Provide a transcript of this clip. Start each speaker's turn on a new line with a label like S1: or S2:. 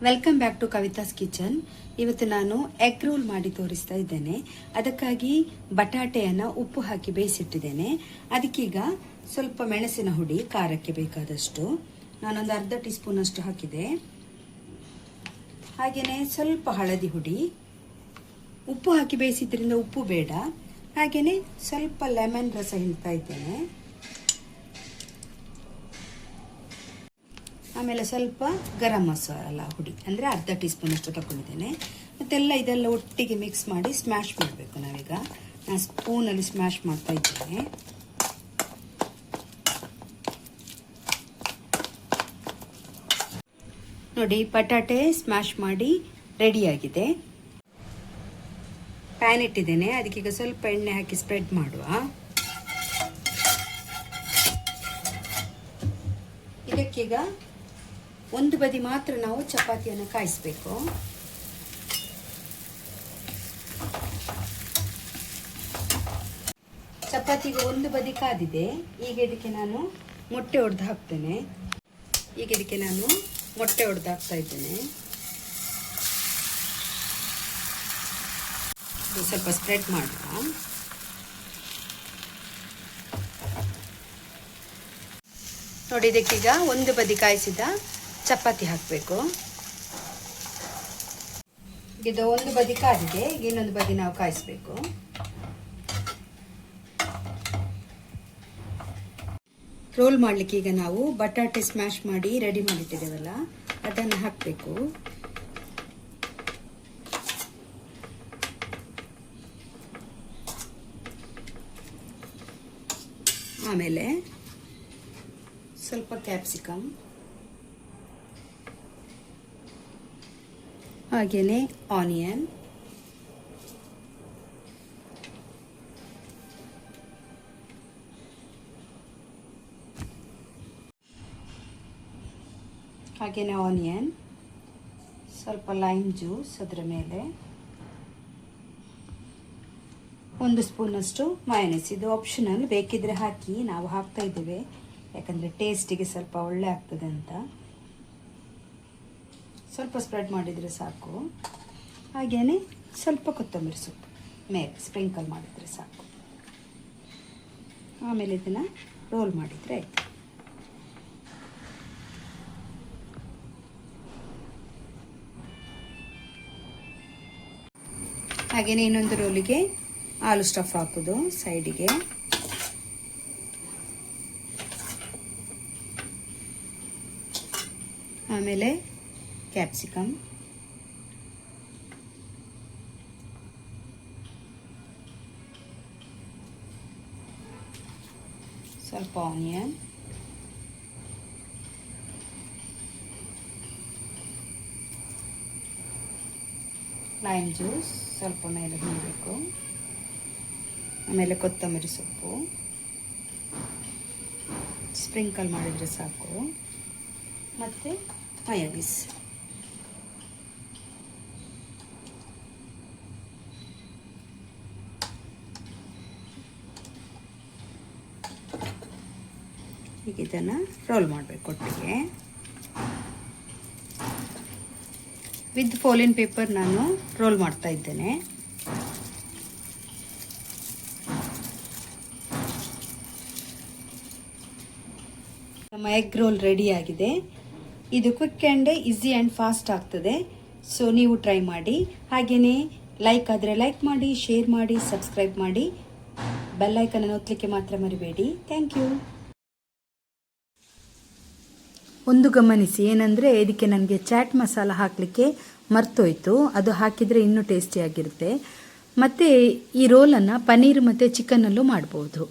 S1: Welcome back to Kavita's kitchen. ಇವತ್ತು ನಾನು egg roll ಮಾಡಿ ತೋರಿಸ್ತಾ ಇದ್ದೇನೆ. ಅದಕ್ಕಾಗಿ ಬಟಾಟೆಯನ್ನು ಉಪ್ಪು ಹಾಕಿ ಬೇಯಿಸಿಟ್ಟಿದ್ದೇನೆ. ಅದಕ್ಕೀಗ ಸ್ವಲ್ಪ ಮೆಣಸಿನ ಹುಡಿ, ಖಾರಕ್ಕೆ ಬೇಕಾದಷ್ಟು ನಾನೊಂದು ಅರ್ಧ ಟೀ ಸ್ಪೂನ್ ಅಷ್ಟು ಹಾಕಿದೆ. ಹಾಗೆಯೇ ಸ್ವಲ್ಪ ಹಳದಿ ಹುಡಿ, ಉಪ್ಪು ಹಾಕಿ ಬೇಯಿಸಿದ್ರಿಂದ ಉಪ್ಪು ಬೇಡ. ಹಾಗೆಯೇ ಸ್ವಲ್ಪ ಲೆಮನ್ ರಸ ಹಿಂಡ್ತಾ ಇದ್ದೇನೆ. ಆಮೇಲೆ ಸ್ವಲ್ಪ ಗರಂ ಮಸಾಲ ಹುಡಿ ಅಂದರೆ ಅರ್ಧ ಟೀ ಸ್ಪೂನ್ ಅಷ್ಟು ತಗೊಂಡಿದ್ದೇನೆ. ಮತ್ತೆಲ್ಲ ಇದೆಲ್ಲ ಒಟ್ಟಿಗೆ ಮಿಕ್ಸ್ ಮಾಡಿ ಸ್ಮ್ಯಾಶ್ ಮಾಡಬೇಕು. ನಾನು ಸ್ಪೂನಲ್ಲಿ ಸ್ಮ್ಯಾಶ್ ಮಾಡ್ತಾ ಇದ್ದೇನೆ. ನೋಡಿ, ಬಟಾಟೆ ಸ್ಮ್ಯಾಶ್ ಮಾಡಿ ರೆಡಿಯಾಗಿದೆ. ಪ್ಯಾನ್ ಇಟ್ಟಿದ್ದೇನೆ, ಅದಕ್ಕೀಗ ಸ್ವಲ್ಪ ಎಣ್ಣೆ ಹಾಕಿ ಸ್ಪ್ರೆಡ್ ಮಾಡುವ. ಇದಕ್ಕೀಗ ಒಂದು ಬದಿ ಮಾತ್ರ ನಾವು ಚಪಾತಿಯನ್ನು ಕಾಯಿಸಬೇಕು. ಚಪಾತಿಗೆ ಒಂದು ಬದಿ ಕಾದಿದೆ. ಈಗ ಇದಕ್ಕೆ ನಾನು ಮೊಟ್ಟೆ ಒಡೆದು ಹಾಕ್ತೇನೆ. ಸ್ವಲ್ಪ ಸ್ಪ್ರೆಡ್ ಮಾಡುವ. ನೋಡಿ, ಇದಕ್ಕೀಗ ಒಂದು ಬದಿ ಕಾಯಿಸಿದ ಚಪಾತಿ ಹಾಕಬೇಕು. ಇದು ಒಂದು ಬದಿ ಕಾದಿದೆ, ಈಗ ಇನ್ನೊಂದು ಬದಿ ನಾವು ಕಾಯಿಸಬೇಕು. ರೋಲ್ ಮಾಡಲಿಕ್ಕೆ ಈಗ ನಾವು ಬಟಾಟೆ ಸ್ಮ್ಯಾಶ್ ಮಾಡಿ ರೆಡಿ ಮಾಡಿಟ್ಟಿದ್ದೇವಲ್ಲ, ಅದನ್ನು ಹಾಕಬೇಕು. ಆಮೇಲೆ ಸ್ವಲ್ಪ ಕ್ಯಾಪ್ಸಿಕಮ್, ಹಾಗೆಯೇ ಆನಿಯನ್, ಸ್ವಲ್ಪ ಲೈಮ್ ಜ್ಯೂಸ್ ಅದರ ಮೇಲೆ, ಒಂದು ಸ್ಪೂನಷ್ಟು ಮಯೋನೈಸ್. ಇದು ಆಪ್ಷನಲ್, ಬೇಕಿದ್ರೆ ಹಾಕಿ. ನಾವು ಹಾಕ್ತಾ ಇದ್ದೇವೆ ಯಾಕಂದರೆ ಟೇಸ್ಟಿಗೆ ಸ್ವಲ್ಪ ಒಳ್ಳೆ ಆಗ್ತದೆ ಅಂತ. ಸ್ವಲ್ಪ ಸ್ಪ್ರೆಡ್ ಮಾಡಿದರೆ ಸಾಕು. ಹಾಗೆಯೇ ಸ್ವಲ್ಪ ಕೊತ್ತಂಬರಿ ಸೊಪ್ಪು ಮೇಲೆ ಸ್ಪ್ರಿಂಕಲ್ ಮಾಡಿದರೆ ಸಾಕು. ಆಮೇಲೆ ಇದನ್ನು ರೋಲ್ ಮಾಡಿದರೆ ಆಯಿತು. ಹಾಗೆಯೇ ಇನ್ನೊಂದು ರೋಲಿಗೆ ಆಲೂ ಸ್ಟಫ್ ಹಾಕೋದು ಸೈಡಿಗೆ. ಆಮೇಲೆ ಕ್ಯಾಪ್ಸಿಕಮ್, ಸ್ವಲ್ಪ ಆನಿಯನ್, ಲೈಮ್ ಜ್ಯೂಸ್ ಸ್ವಲ್ಪ ಮೇಲೆ ಹಾಕಬೇಕು. ಆಮೇಲೆ ಕೊತ್ತಂಬರಿ ಸೊಪ್ಪು ಸ್ಪ್ರಿಂಕಲ್ ಮಾಡಿದರೆ ಸಾಕು. ಮತ್ತು ಮಯೋನೈಸ್. ಈಗ ಇದನ್ನು ರೋಲ್ ಮಾಡಬೇಕು ಒಟ್ಟಿಗೆ. ವಿತ್ ಫೋಲಿನ್ ಪೇಪರ್ ನಾನು ರೋಲ್ ಮಾಡ್ತಾ ಇದ್ದೇನೆ. ನಮ್ಮ ಎಗ್ ರೋಲ್ ರೆಡಿ ಆಗಿದೆ. ಇದು quick and easy and fast ಆಗ್ತದೆ. ಸೊ ನೀವು ಟ್ರೈ ಮಾಡಿ. ಹಾಗೆಯೇ ಲೈಕ್ ಆದರೆ ಲೈಕ್ ಮಾಡಿ, ಶೇರ್ ಮಾಡಿ, ಸಬ್ಸ್ಕ್ರೈಬ್ ಮಾಡಿ. ಬೆಲ್ ಐಕನ್ ಒತ್ತಲಿಕ್ಕೆ ಮಾತ್ರ ಮರಿಬೇಡಿ. Thank you. ಒಂದು ಗಮನಿಸಿ, ಏನಂದರೆ ಇದಕ್ಕೆ ನನಗೆ ಚಾಟ್ ಮಸಾಲ ಹಾಕಲಿಕ್ಕೆ ಮರ್ತೋಯ್ತು. ಅದು ಹಾಕಿದರೆ ಇನ್ನೂ ಟೇಸ್ಟಿಯಾಗಿರುತ್ತೆ. ಮತ್ತು ಈ ರೋಲನ್ನು ಪನ್ನೀರ್ ಮತ್ತು ಚಿಕನ್ನಲ್ಲೂ ಮಾಡ್ಬೋದು.